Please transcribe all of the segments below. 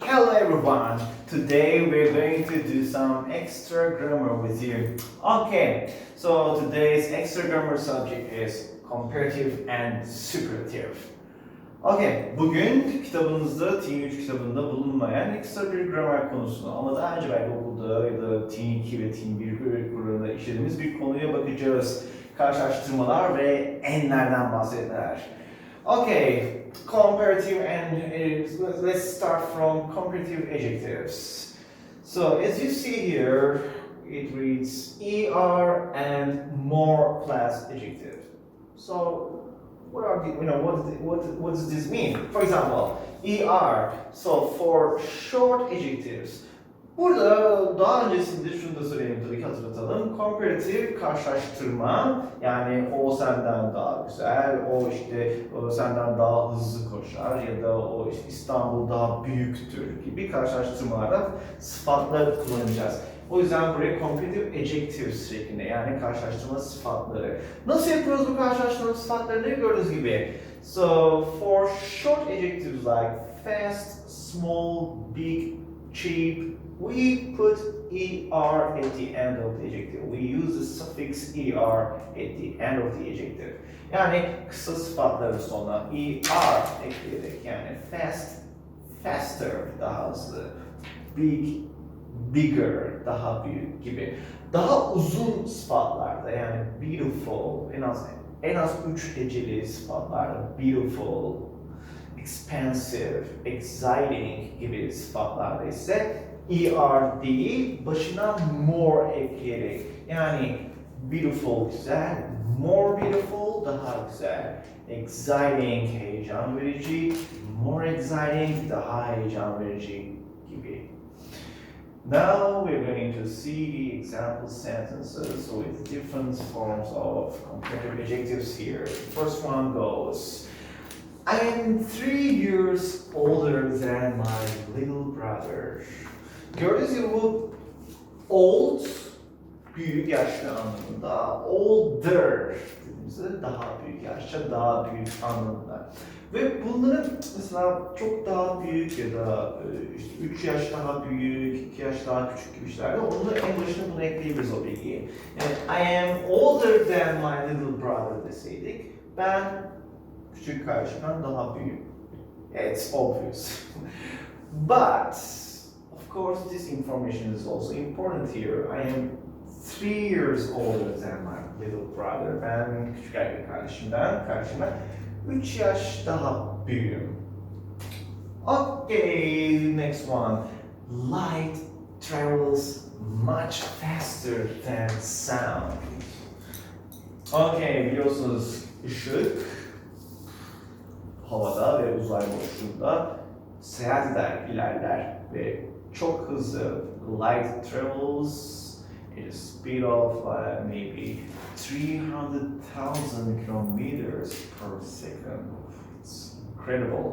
Hello everyone! Today we're going to do some extra grammar with you. Okay, so today's extra grammar subject is comparative and superlative. Okay, bugün kitabınızda, Teen 3 kitabında bulunmayan ekstra bir gramer konusunu ama daha önce belki okulda ya da Teen 2 ve Teen 1 kurlarında işlediğimiz bir konuya bakacağız. Karşılaştırmalar ve enlerden bahsetmeler. Okay, comparative and let's start from comparative adjectives. So as you see here, it reads er and more plus adjective. So what are the, what does this mean? For example, er. So for short adjectives. Burada daha öncesinde şunu da söyleyelim tabii ki hatırlatalım. Comparative karşılaştırma, yani o senden daha güzel, o işte senden daha hızlı koşar ya da o işte İstanbul daha büyüktür gibi karşılaştırmalarda sıfatlar kullanacağız. O yüzden buraya comparative adjectives şeklinde, yani karşılaştırma sıfatları. Nasıl yapıyoruz bu karşılaştırma sıfatlarını? Gördüğünüz gibi. So for short adjectives like fast, small, big, cheap, we put er at the end of the adjective. We use the suffix er at the end of the adjective. Yani kısa sıfatların sonuna er ekleyerek, yani fast, faster, daha hızlı, big, bigger, daha büyük gibi. Daha uzun sıfatlarda, yani beautiful, en az 3 heceli sıfatlarda beautiful, expensive, exciting gibi sıfatlarda ise er değil, başına more ekleyerek, yani beautiful güzel, more beautiful daha güzel, exciting heyecan verici, more exciting daha heyecan verici gibi. Now we're going to see the example sentences with different forms of comparative adjectives here. The first one goes, I am 3 years older than my little brother. Gördüğünüz gibi bu old, büyük, yaşlı anlamında, older dediğimizde daha büyük, yaşça daha büyük anlamında. Ve bunların mesela çok daha büyük ya da işte 3 yaş daha büyük, 2 yaş daha küçük gibi şeylerde onları en başına bunu ekleyebiliriz o bilgiyi. Yani I am older than my little brother deseydik, ben küçük kardeşimden daha büyük. It's obvious. But of course, this information is also important here. I am 3 years older than my little brother. Ben küçük erkek kardeşimden 3 yaş daha büyüğüm. Okay, next one. Light travels much faster than sound. Okay, biliyorsunuz ışık havada ve uzay boşluğunda seyahat eder, ilerler ve çok hızlı. Light travels at a speed of maybe 300,000 kilometers per second. It's incredible.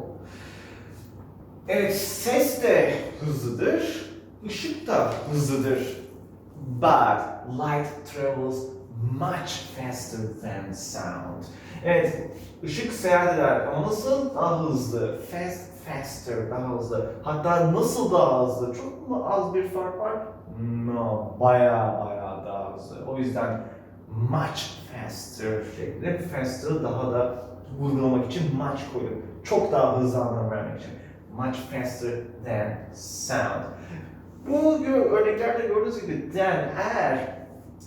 Evet, ses de hızlıdır, ışık da hızlıdır. But light travels much faster than sound. Evet, ışık seyahat eder ama nasıl? Daha hızlı. Faster, daha hızlı. Hatta nasıl daha hızlı? Çok mu az bir fark var? No, baya daha hızlı. O yüzden much faster şeklinde, faster daha da vurgulamak için much koydum. Çok daha hızlı anlam vermek için. Much faster than sound. Bu örneklerde gördüğünüz gibi than, eğer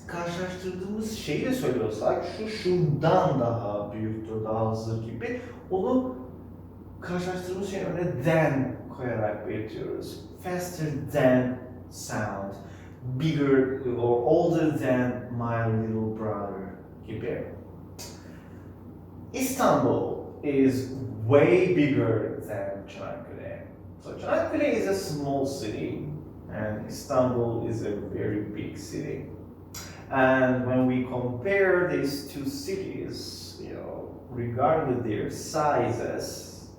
karşılaştırdığımız şeyi de söylüyorsak, şundan daha büyüktür, daha hızlı gibi, onu karşılaştırdığımız şeyin önüne than koyarak belirtiyoruz. Faster than sound, bigger or older than my little brother gibi. Istanbul is way bigger than Çanakkale. So Çanakkale is a small city and Istanbul is a very big city. And when we compare these two cities, regarding their sizes,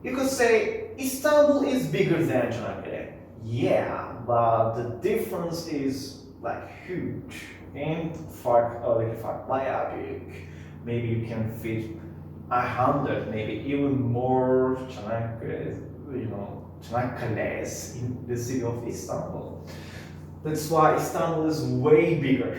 you could say Istanbul is bigger than Çanakkale. Yeah, but the difference is like huge. And fark bayağı büyük. Maybe you can fit 100, maybe even more Çanakkale, Çanakkale's in the city of Istanbul. That's why Istanbul is way bigger.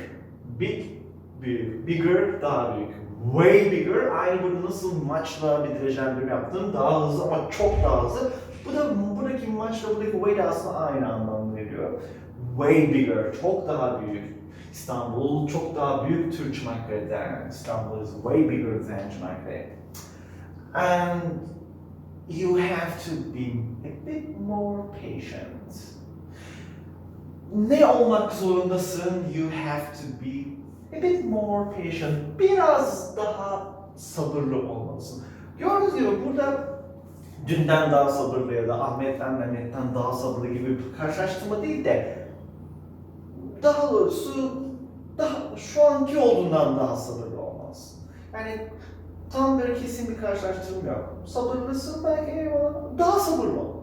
Büyük, bigger, daha büyük. Way bigger, aynı burada nasıl maçla bir derecelendirme yaptım, daha hızlı ama çok daha hızlı. Bu da buradaki maçla buradaki way de aslında aynı anlam veriyor. Way bigger, çok daha büyük. İstanbul çok daha büyüktür Çanakkale'den. İstanbul is way bigger than Çanakkale. And you have to be a bit more patient. Ne olmak zorundasın? You have to be a bit more patient. Biraz daha sabırlı olmalısın. Gördüğünüz gibi burada dünden daha sabırlı ya da Ahmet'ten Mehmet'ten daha sabırlı gibi bir karşılaştırma değil de daha doğrusu şu anki olduğundan daha sabırlı olmalısın. Yani tam böyle kesin bir karşılaştırma yok. Sabırlısın belki eyvallah, daha sabırlı ol.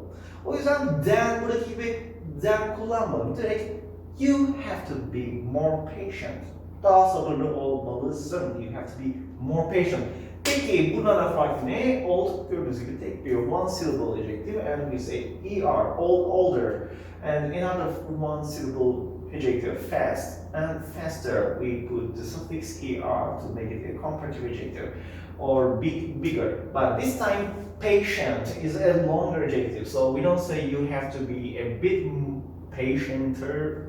O yüzden then buradaki gibi then kullanmadım. Direkt you have to be more patient. Daha sabırlı olmalısın. You have to be more patient. Peki bundan farkı ne? Old gördüğünüz gibi tek bir one syllable adjective and we say er, old, older. And another one syllable adjective, fast. And faster we put the suffix er to make it a comparative adjective or bigger. But this time patient is a longer adjective. So we don't say you have to be a bit patienter.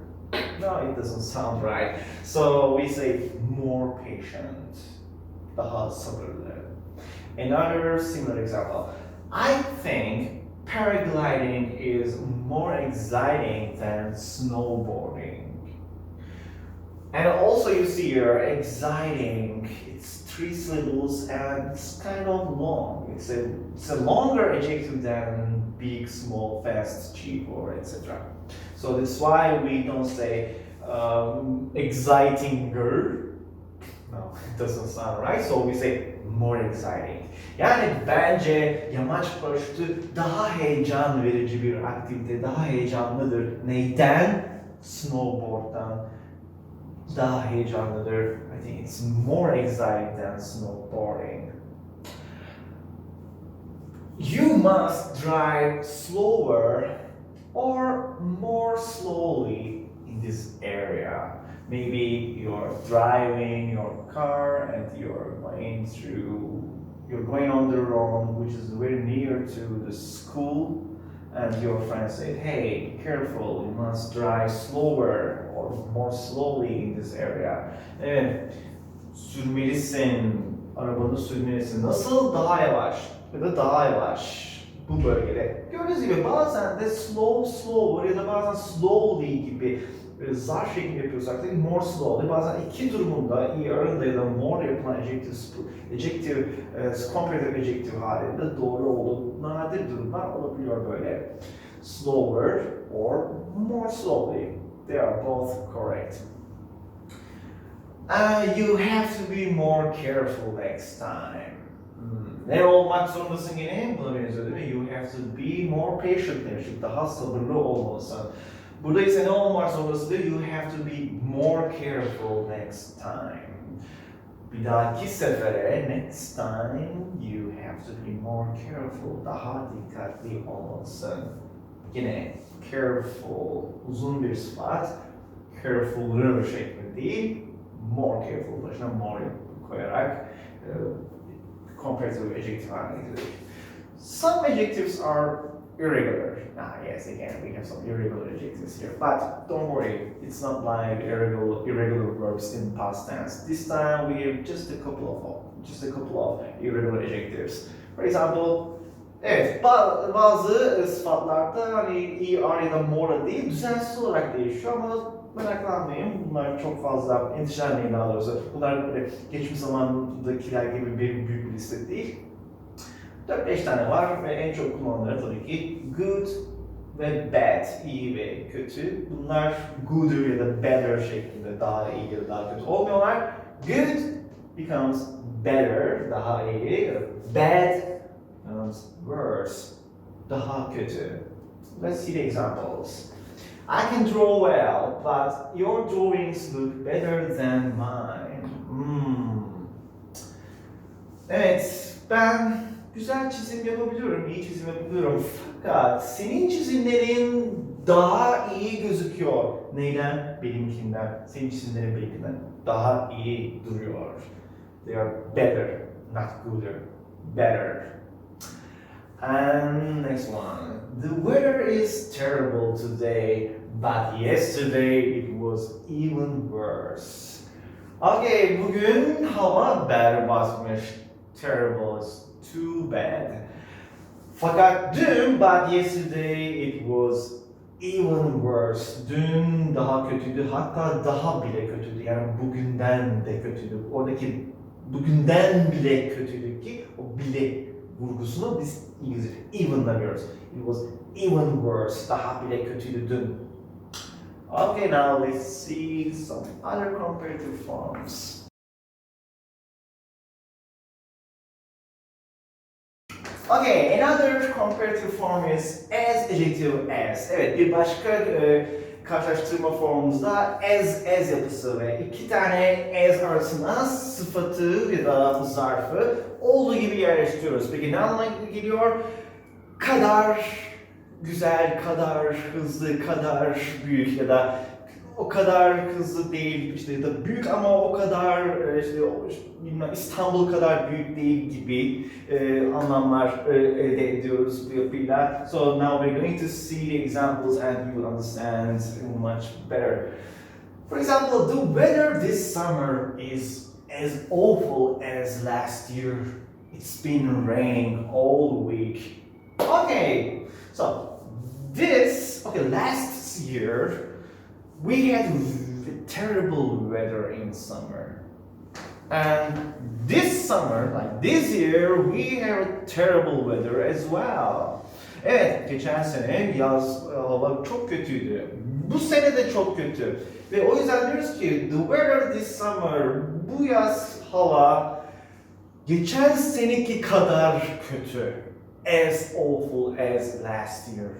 No, it doesn't sound right. So we say more patient. Daha sabırlı. Another similar example. I think paragliding is more exciting than snowboarding. And also you see here, exciting, it's 3 syllables and it's kind of long. It's a longer adjective than big, small, fast, cheap, or etc. So that's why we don't say exciting-er. No, it doesn't sound right. So we say more exciting. Yani bence yamaç paraşütü daha heyecan verici bir aktivite, daha heyecanlıdır. Neyden? Snowboard'dan daha heyecanlıdır. I think it's more exciting than snowboarding. You must drive slower or more slowly in this area. Maybe you're driving your car and you're going on the road which is very near to the school and your friend said, hey, be careful, you must drive slower or more slowly in this area. Evet, sürmelisin, arabanı sürmelisin. Nasıl? Daha yavaş ya da daha yavaş bu bölgede. Gördüğünüz gibi bazen de slow ya da bazen slowly gibi zarf şeklinde yapıyorsak da more slowly, bazen iki durumunda er'ın ya da more yapılan adjective, comparative adjective halinde doğru olduğu nadir durumlar olabiliyor böyle. Slower or more slowly. They are both correct. You have to be more careful next time. Ne olmak zorundasın yine? Buna benziyor değil mi? You have to be more patient demiştik. Daha sabırlı olmalısın. Burada ise ne olmak zorundasın? You have to be more careful next time. Bir dahaki sefere, next time, you have to be more careful. Daha dikkatli olmalısın. Yine careful, uzun bir sıfat. Careful'ır şeklinde değil. More careful, başına more koyarak comparative adjective haline getirdik. Some adjectives are irregular. Yes, again, we have some irregular adjectives here. But don't worry, it's not like irregular verbs in past tense. This time we have just a couple of irregular adjectives. For example, evet, bazı sıfatlarda hani er ya da more değil, düzensiz olarak değişiyor ama meraklanmayın, bunlar çok fazla, endişelenmeyin daha doğrusu. Bunlar böyle geçmiş zamandakiler gibi büyük bir liste değil. 4-5 tane var ve en çok kullanılanları tabii ki good ve bad, iyi ve kötü. Bunlar gooder ya da better şeklinde daha iyi ya da daha kötü olmuyorlar. Good becomes better, daha iyi. Bad becomes worse, daha kötü. Let's see the examples. I can draw well, but your drawings look better than mine. Evet, ben güzel çizim yapabiliyorum, iyi çizim yapabiliyorum. Fakat senin çizimlerin daha iyi gözüküyor. Neyden? Benimkinden. Senin çizimlerin benimkinden daha iyi duruyor. They are better, not gooder, better. And next one. The weather is terrible today, but yesterday it was even worse. Okay, bugün hava berbatmış. Terrible is too bad. Fakat dün, but yesterday it was even worse. Dün daha kötüydü, hatta daha bile kötüydü. Yani bugünden de kötüydü. Oradaki bugünden bile kötüydü ki o bile vurgusunu biz İngilizce even'lamıyoruz. It was even worse. Daha bile kötüydü dün. Okay, now let's see some other comparative forms. Okay, another comparative form is as adjective as. Evet, bir başka karşılaştırma formumuzda as yapısı ve iki tane as arasına sıfatı ya da zarfı olduğu gibi yerleştiriyoruz. Peki ne anlamına geliyor? Kadar güzel, kadar hızlı, kadar büyük ya da o kadar hızlı değil işte ya da büyük ama o kadar işte bilmem İstanbul kadar büyük değil gibi anlamlar elde ediyoruz bu yapıyla. So now we're going to see the examples and you will understand much better. For example, the weather this summer is as awful as last year. It's been raining all week. Okay, so last year we had terrible weather in summer. And this summer, like this year, we have terrible weather as well. Evet, geçen sene yaz hava çok kötüydü. Bu sene de çok kötü. Ve o yüzden diyoruz ki the weather this summer, bu yaz hava geçen seneki kadar kötü. As awful as last year.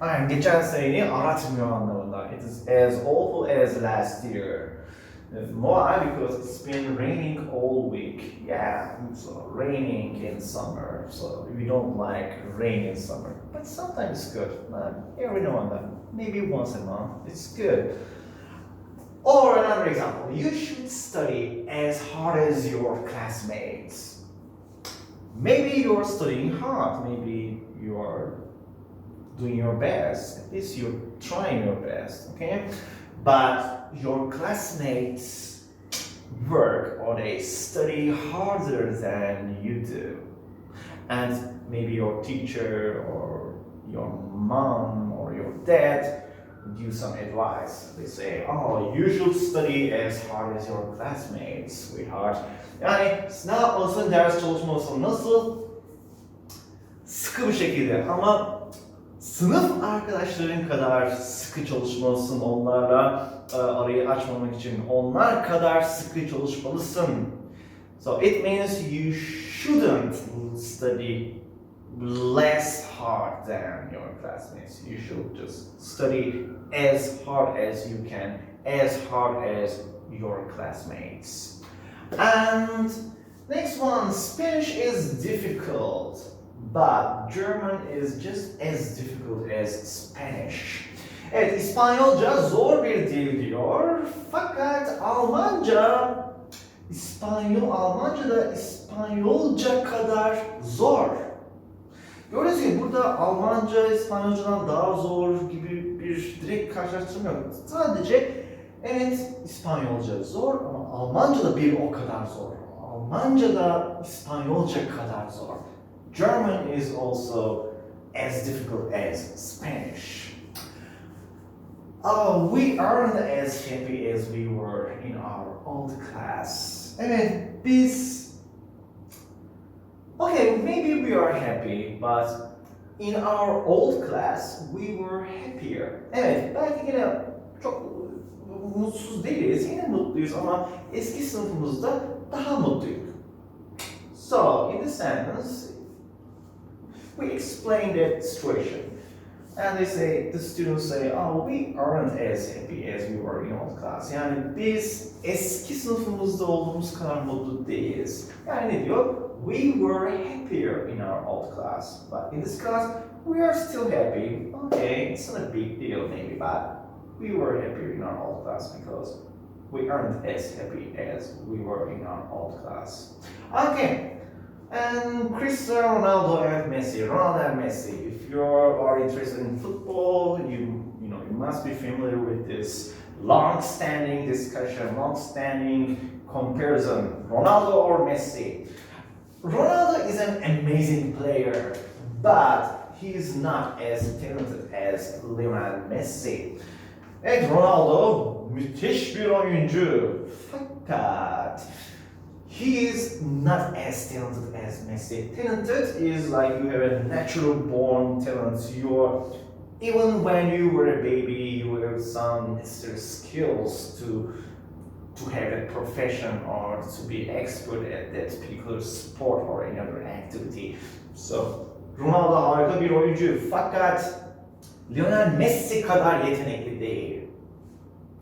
Yani geçen seneyi aratmıyor anlamında. It is as awful as last year. Why? Because it's been raining all week. Yeah, so raining in summer. So we don't like rain in summer. But sometimes it's good. Every now and then. Maybe once a month. It's good. Or another example. You should study as hard as your classmates. Maybe you're studying hard. Maybe you are doing your best. At least you're trying your best, okay? But your classmates work or they study harder than you do. And maybe your teacher or your mom or your dad give some advice. They say, oh, you should study as hard as your classmates, sweetheart. Yani ne yapmalısın, ders çalışmalısın. Nasıl? Sıkı bir şekilde ama sınıf arkadaşların kadar sıkı çalışmalısın onlarla arayı açmamak için. Onlar kadar sıkı çalışmalısın. So it means you shouldn't study less hard than your classmates. You should just study as hard as you can, as hard as your classmates. And next one, Spanish is difficult. But German is just as difficult as Spanish. Evet, İspanyolca zor bir dil diyor. Fakat Almanca da İspanyolca kadar zor. Gördüğünüz gibi burada Almanca İspanyolcadan daha zor gibi bir direkt karşılaştırma yok. Sadece evet İspanyolca zor ama Almanca da bir o kadar zor. Almanca da İspanyolca kadar zor. German is also as difficult as Spanish. Oh, we aren't as happy as we were in our old class. Evet, okay, maybe we are happy, but in our old class we were happier. Evet, belki yine çok mutsuz değiliz, yine mutluyuz ama eski sınıfımızda daha mutluyuz. So, in the sentence, we explain that situation. And the students say, oh, we aren't as happy as we were in old class. Yani biz eski sınıfımızda olduğumuz kadar mutlu değiliz. Yani ne diyor? we were happier in our old class, but in this class, we are still happy. Okay, it's not a big deal maybe, but we were happier in our old class because we aren't as happy as we were in our old class. Okay, and Cristiano Ronaldo and Messi. Ronaldo and Messi. If you are interested in football, you must be familiar with this long-standing discussion, long-standing comparison. Ronaldo or Messi? Ronaldo is an amazing player, but he is not as talented as Lionel Messi. Evet, Ronaldo müthiş bir oyuncu. Fakat he is not as talented as Messi. Talented is like you have a natural born talent. Even when you were a baby, you have some necessary skills to have a profession or to be expert at that particular sport or another activity. So Ronaldo harika bir oyuncu fakat Lionel Messi kadar yetenekli değil.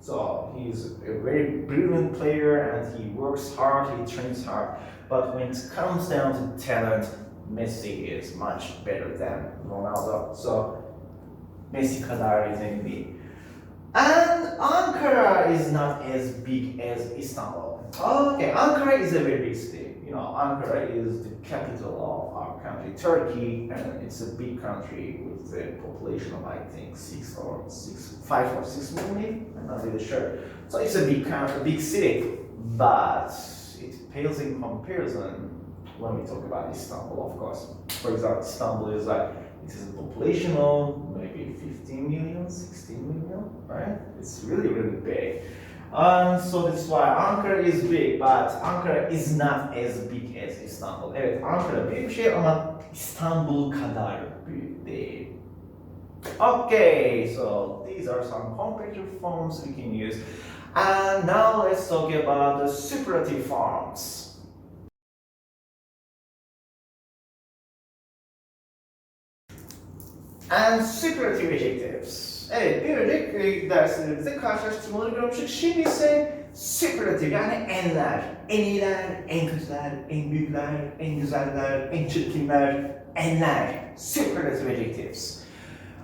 So he's a very brilliant player and he works hard, he trains hard. But when it comes down to talent, Messi is much better than Ronaldo. So Messi kadar yetenekli değil. And Ankara is not as big as Istanbul. Okay, Ankara is a very big city. Ankara is the capital of our country, Turkey, and it's a big country with a population of I think 5 or 6 million. I'm not really sure. So it's a big country, a big city, but it pales in comparison when we talk about Istanbul, of course. For example, Istanbul is it is a population of maybe 15 million, 16 million, right? It's really, really big. So that's why Ankara is big, but Ankara is not as big as Istanbul. Evet, Ankara büyük bir şey ama İstanbul kadar büyük değil. Okay, so these are some comparative forms we can use. And now let's talk about the superlative forms. And superlative adjectives. Evet, bir önceki derslerimizde karşılaştırmaları görmüştük. Şimdi ise superlative yani enler, en iyiler, en kötüler, en büyükler, en güzeller, en çirkinler, enler, superlative adjectives.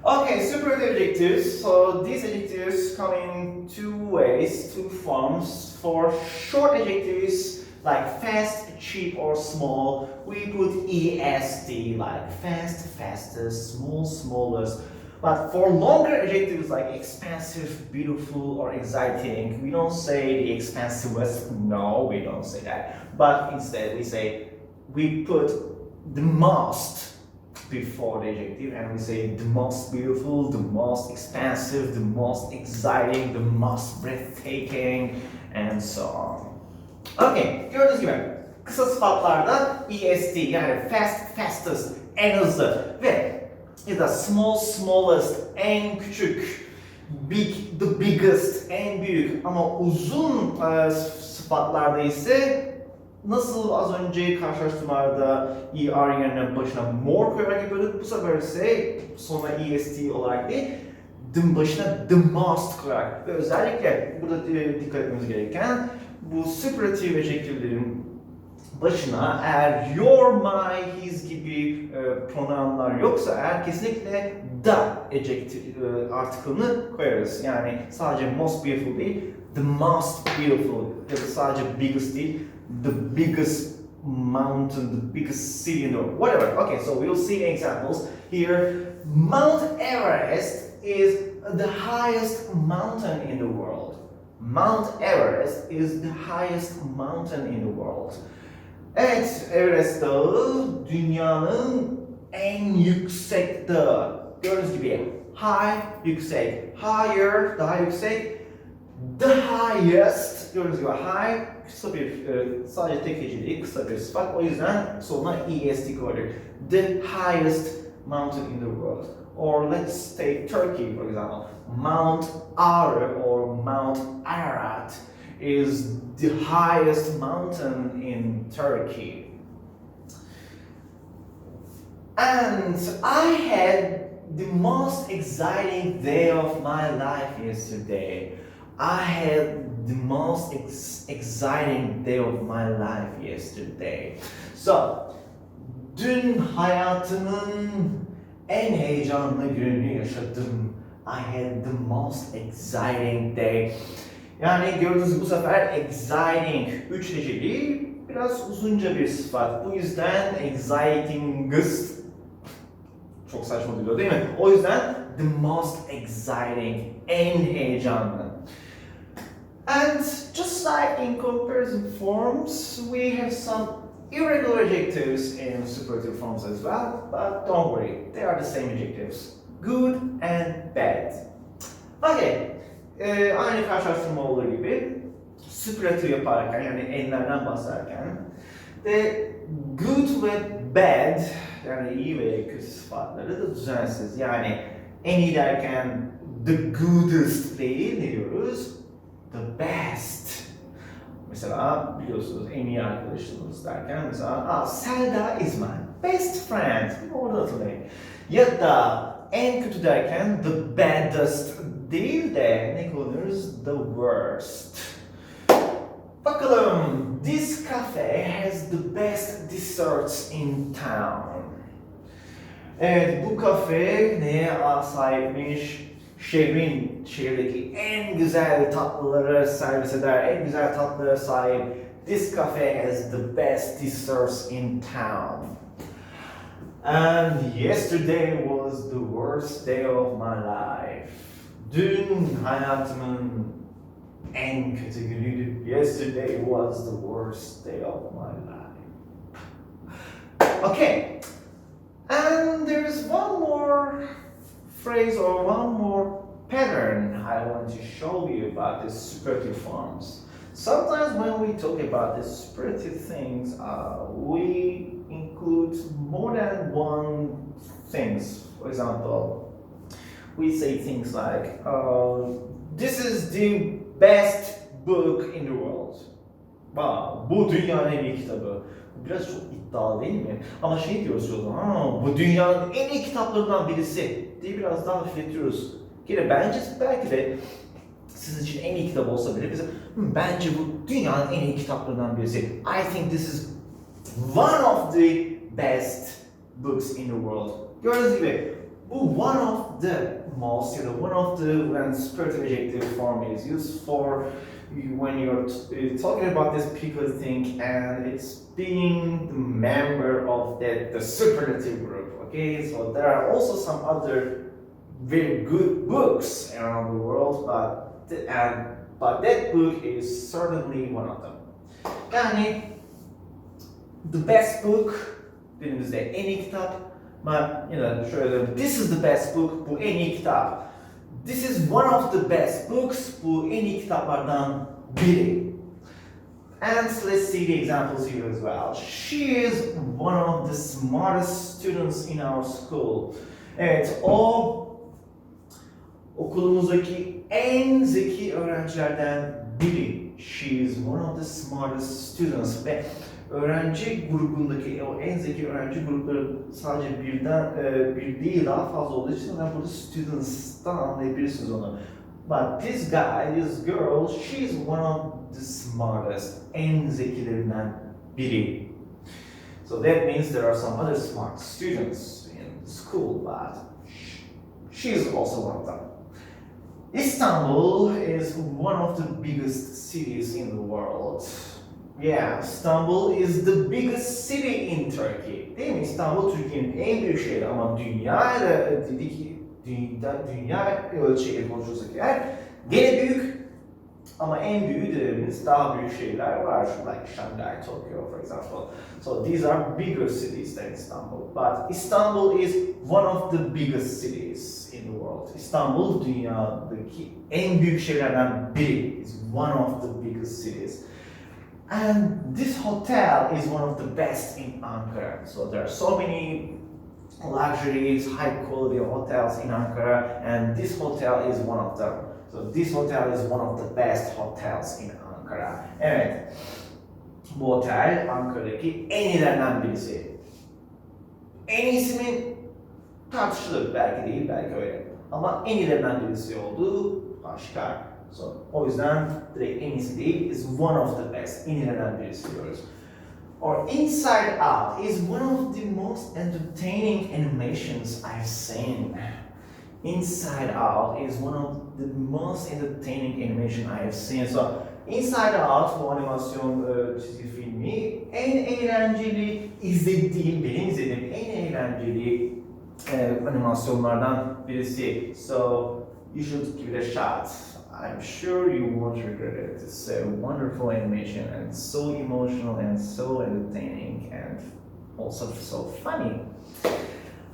Okay, superlative adjectives. So these adjectives come in two ways, two forms. For short adjectives like fast, cheap, or small, we put est like fast, fastest, small, smallest. But for longer adjectives like expensive, beautiful, or exciting, we don't say the expensivest. No, we don't say that. But instead we put the most before the adjective and we say the most beautiful, the most expensive, the most exciting, the most breathtaking, and so on. Okay, gördüğünüz gibi kısa sıfatlarda est yani fast, fastest, en hızlı ve ya da small, smallest, en küçük, big, the biggest, en büyük ama uzun sıfatlarda ise nasıl az önce karşılaştırmalarda er yerine başına more koyarak yapıyorduk, bu sefer ise sonra est olarak değil, the başına the most koyarak ve özellikle burada dikkat etmemiz gereken bu superlative adjectivelerin başına eğer your, my, his gibi pronounlar yoksa eğer kesinlikle the adjective article'ını koyarız. Yani sadece most beautiful değil, the most beautiful ya da sadece biggest değil, the biggest mountain, the biggest city in the world, whatever. Okay, so we'll see examples here. Mount Everest is the highest mountain in the world. Mount Everest is the highest mountain in the world. Evet, Everest Dağı dünyanın en yüksek dağı. Gördüğünüz gibi high, yüksek, higher, daha yüksek, the highest, gördüğünüz gibi high, kısa bir, sadece tek heceli, kısa bir sıfat. O yüzden sonuna est koyduk. The highest mountain in the world. Or let's take Turkey, for example. Mount Ağrı or Mount Ararat is the highest mountain in Turkey. And I had the most exciting day of my life yesterday. I had the most exciting day of my life yesterday. So, dün hayatımın en heyecanlı gününü yaşadım. I had the most exciting day. Yani gördüğünüz bu sefer exciting, 3 heceli, biraz uzunca bir sıfat. Bu yüzden excitingest çok saçma duruyor değil mi? O yüzden the most exciting, en heyecanlı. And just like in comparison forms, we have some irregular adjectives in superlative forms as well, but don't worry, they are the same adjectives. Good and bad. Okay, aynı karşılaştırma olduğu gibi superlative yaparken, yani enlerden bahsederken de good ve bad, yani iyi ve kötü sıfatları da düzensiz. Yani en iyi derken the goodest değil, ne diyoruz? The best. Mesela biliyorsunuz en iyi arkadaşlarımız derken mesela Selda is my best friend. Orada hatırlayın. Ya da en kötü derken the baddest değil de ne kullanıyoruz? The worst. Bakalım. This cafe has the best desserts in town. Evet, bu kafe neye sahipmiş? Şehirdeki en güzel tatlıları servis eder, en güzel tatlılara sahip. This cafe has the best desserts in town. And yesterday was the worst day of my life. Dün hayatımın en kötü günüydü. Yesterday was the worst day of my life. Okay. And there's one more phrase or one more pattern I want to show you about these superlative forms. Sometimes when we talk about these superlative things, we include more than one things. For example, we say things like, this is the best book in the world. Bu dünyanın en iyi kitabı. Biraz çok iddialı değil mi? Ama şey diyoruz o zaman, bu dünyanın en iyi kitaplarından birisi diye biraz daha hafifletiyoruz. Yine bence belki de sizin için en iyi kitap olsa bile bize bence bu dünyanın en iyi kitaplarından birisi. I think this is one of the best books in the world. Gördüğünüz gibi bu one of the most, one of the when superlative adjective form is used for when you're talking about this particular thing and it's being the member of the superlative group. Okay, so there are also some other very good books around the world, but that book is certainly one of them. Yani the best book dediğimizde en iyi kitap. Şöyle this is the best book, bu en iyi kitap. This is one of the best books, bu en iyi kitaplardan biri. And let's see the examples here as well. She is one of the smartest students in our school. Evet, o okulumuzdaki en zeki öğrencilerden biri. She is one of the smartest students. Ve öğrenci grubundaki o en zeki öğrenci grupları sadece bir değil daha fazla olduğu için burada students'tan anlayabilirsiniz onu. But this guy, this girl, she's one of the smartest, en zekilerinden biri. So that means there are some other smart students in school, but she's also one of them. Istanbul is one of the biggest cities in the world. Yeah, Istanbul is the biggest city in Turkey. Değil mi? İstanbul Türkiye'nin en büyük şehri ama dünya ölçeğiyle konuşursak eğer gene büyük ama en büyüğü dediğimiz daha büyük şehirler var. Like Shanghai, Tokyo for example. So these are bigger cities than Istanbul. But Istanbul is one of the biggest cities in the world. İstanbul dünyadaki en büyük şehirlerden biri. Is one of the biggest cities. And this hotel is one of the best in Ankara. So there are so many luxuries, high quality hotels in Ankara, and this hotel is one of them. So this hotel is one of the best hotels in Ankara. Evet, bu otel Ankara'daki en iyilerinden birisi. En iyisi mi? Tartışılır. Belki değil, belki öyle. Ama en iyilerinden birisi olduğu aşikar. So, o yüzden direkt en iyisi değil, is one of the best, en iyilerinden birisi diyoruz. or Inside Out is one of the most entertaining animations I've seen. Inside Out is one of the most entertaining animation I have seen. So Inside Out bu animasyon çizgi filmi en eğlenceli benim izlediğim en eğlenceli animasyonlardan birisi. So you should give it a shot. I'm sure you won't regret it. It's a wonderful animation and so emotional and so entertaining and also so funny.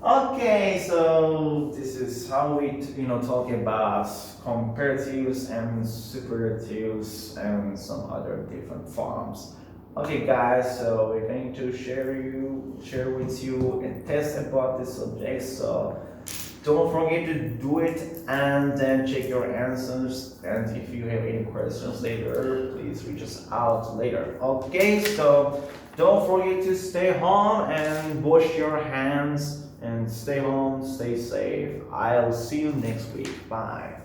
Okay, so this is how we talk about comparatives and superlatives and some other different forms. Okay, guys, so we're going to share with you a test about this subject. So don't forget to do it and then check your answers. And if you have any questions later, please reach us out later. Okay, so don't forget to stay home and wash your hands and stay home, stay safe. I'll see you next week. Bye.